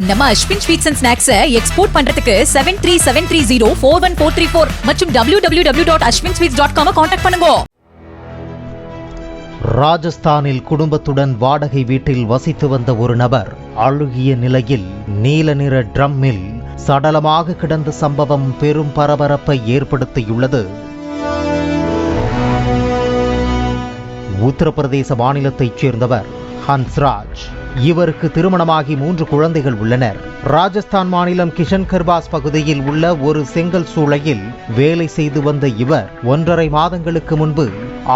நம்ம Ashwin sweets and snacks export பண்றதுக்கு 7373041434 மற்றும் www.ashwinsweets.com கான்டாக்ட் பண்ணுங்க. ராஜஸ்தானில் குடும்பத்துடன் வாடகை வீட்டில் வசித்து வந்த ஒரு நபர் அழுகிய நிலையில் நீல நிற ட்ரம்மில் சடலமாக கிடந்த சம்பவம் பெரும் பரபரப்பை ஏற்படுத்தியுள்ளது. உத்தரப்பிரதேச மாநிலத்தைச் சேர்ந்தவர் ஹன்ஸ்ராஜ். இவருக்கு திருமணமாகி 3 குழந்தைகள் உள்ளனர். ராஜஸ்தான் மாநிலம் கிஷன்கர்பாஸ் பகுதியில் உள்ள ஒரு செங்கல் சூளையில் வேலை செய்து வந்த இவர் 1.5 மாதங்களுக்கு முன்பு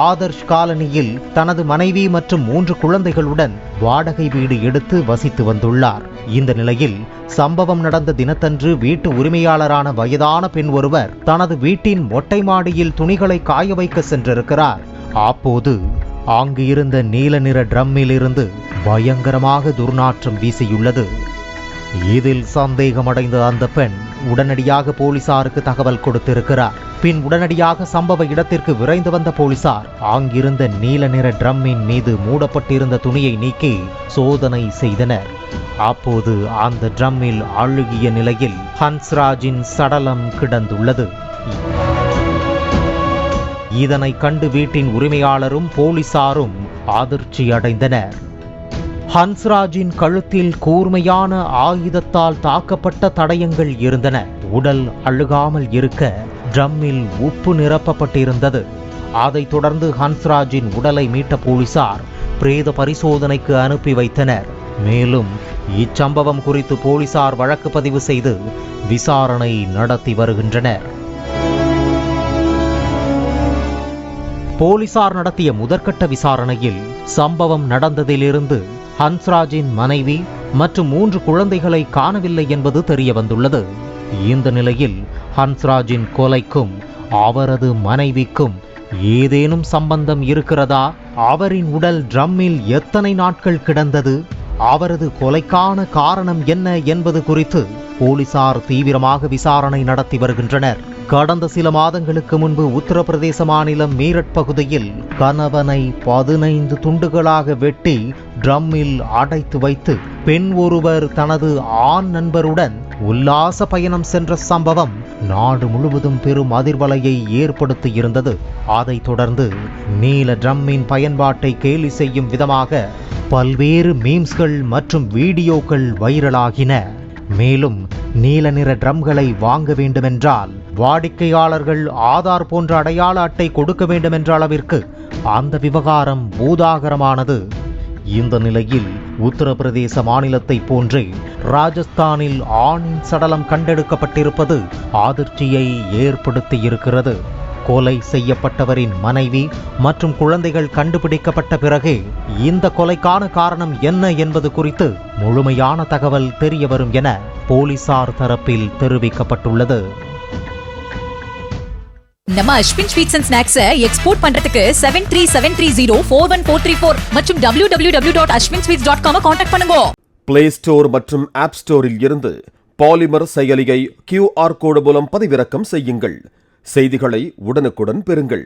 ஆதர்ஷ் காலனியில் தனது மனைவி மற்றும் 3 குழந்தைகளுடன் வாடகை வீடு எடுத்து வசித்து வந்துள்ளார். இந்த நிலையில் சம்பவம் நடந்த தினத்தன்று வீட்டு உரிமையாளரான வயதான பெண் ஒருவர் தனது வீட்டின் மொட்டை மாடியில் துணிகளை காய வைக்க சென்றிருக்கிறார். அப்போது அங்கு இருந்த நீல நிற ட்ரம்மில் இருந்து பயங்கரமாக துர்நாற்றம் வீசியுள்ளது. இதில் சந்தேகமடைந்த அந்த பெண் உடனடியாக போலீசாருக்கு தகவல் கொடுத்திருக்கிறார். பின் உடனடியாக சம்பவ இடத்திற்கு விரைந்து வந்த போலீசார் அங்கிருந்த நீல நிற ட்ரம்மின் மீது மூடப்பட்டிருந்த துணியை நீக்கி சோதனை செய்தனர். அப்போது அந்த ட்ரம்மில் அழுகிய நிலையில் ஹன்ஸ்ராஜின் சடலம் கிடந்துள்ளது. இதனை கண்டு வீட்டின் உரிமையாளரும் போலீசாரும் அதிர்ச்சி அடைந்தனர். ஹன்ஸ்ராஜின் கழுத்தில் கூர்மையான ஆயுதத்தால் தாக்கப்பட்ட தடயங்கள் இருந்தன. உடல் அழுகாமல் இருக்க ட்ரம்மில் உப்பு நிரப்பப்பட்டிருந்தது. அதைத் தொடர்ந்து ஹன்ஸ்ராஜின் உடலை மீட்ட போலீசார் பிரேத பரிசோதனைக்கு அனுப்பி வைத்தனர். மேலும் இச்சம்பவம் குறித்து போலீசார் வழக்கு பதிவு செய்து விசாரணை நடத்தி வருகின்றனர். போலீசார் நடத்திய முதற்கட்ட விசாரணையில் சம்பவம் நடந்ததிலிருந்து ஹன்ஸ்ராஜின் மனைவி மற்றும் 3 குழந்தைகளை காணவில்லை என்பது தெரிய வந்துள்ளது. இந்த நிலையில் ஹன்ஸ்ராஜின் கொலைக்கும் அவரது மனைவிக்கும் ஏதேனும் சம்பந்தம் இருக்கிறதா? அவரின் உடல் ட்ரம்மில் எத்தனை நாட்கள் கிடந்தது? அவரது கொலைக்கான காரணம் என்ன என்பது குறித்து போலீசார் தீவிரமாக விசாரணை நடத்தி வருகின்றனர். கடந்த சில மாதங்களுக்கு முன்பு உத்தரப்பிரதேச மாநிலம் மீரட் பகுதியில் கணவனை 15 துண்டுகளாக வெட்டி ட்ரம்மில் அடைத்து வைத்து பெண் ஒருவர் தனது ஆண் நண்பருடன் உல்லாச பயணம் சென்ற சம்பவம் நாடு முழுவதும் பெரும் அதிர்வலையை ஏற்படுத்தியிருந்தது. அதைத் தொடர்ந்து நீல ட்ரம்மின் பயன்பாட்டை கேலி செய்யும் விதமாக பல்வேறு மீம்ஸ்கள் மற்றும் வீடியோக்கள் வைரலாகின. மேலும் நீல நிற ட்ரம்களை வாங்க வேண்டுமென்றால் வாடிக்கையாளர்கள் ஆதார் போன்ற அடையாள அட்டை கொடுக்க வேண்டுமென்ற அளவிற்கு அந்த விவகாரம் பூதாகரமானது. இந்த நிலையில் உத்தரப்பிரதேச மாநிலத்தை போன்றே ராஜஸ்தானில் ஆணின் சடலம் கண்டெடுக்கப்பட்டிருப்பது அதிர்ச்சியை ஏற்படுத்தியிருக்கிறது. கொலை செய்யப்பட்டவரின் மனைவி மற்றும் குழந்தைகள் கண்டுபிடிக்கப்பட்ட பிறகே இந்த கொலைக்கான காரணம் என்ன என்பது குறித்து முழுமையான தகவல் தெரியவரும் என போலீசார் தரப்பில் தெரிவிக்கப்பட்டுள்ளது. நம்ம Ashwin sweets and snacks export பண்றதுக்கு 7373041434 மற்றும் www.ashwinsweets.com கான்டாக்ட் பண்ணுங்க. பிளே ஸ்டோர் மற்றும் ஆப் ஸ்டோரில் இருந்து பாலிமர் செயலியை QR கோடு மூலம் பதிவிறக்கம் செய்யுங்கள். செய்திகளை உடனுக்குடன் பெறுங்கள்.